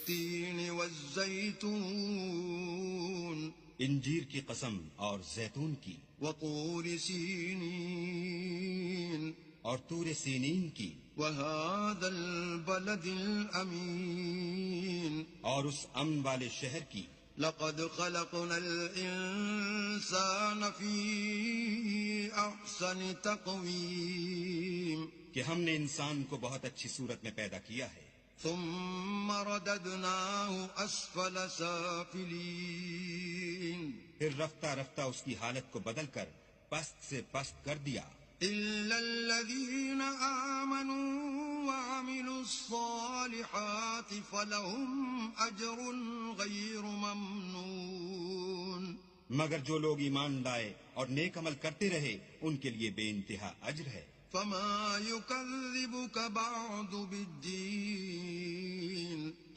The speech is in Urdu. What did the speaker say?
والتين والزيتون انجیر کی قسم اور زیتون کی، وطور سینین اور طور سینین کی، وهذا البلد الأمين اور اس امن والے شہر کی۔ لقد خلقنا الإنسان في أحسن تقويم کہ ہم نے انسان کو بہت اچھی صورت میں پیدا کیا ہے، ثم رددناه أسفل سافلين پھر رفتہ رفتہ اس کی حالت کو بدل کر پست سے پست کر دیا، إلا الذين آمنوا وعملوا الصالحات فلهم أجر غير ممنون مگر جو لوگ ایمان لائے اور نیک عمل کرتے رہے ان کے لیے بے انتہا اجر ہے۔ فما يكذبك بعد بالدين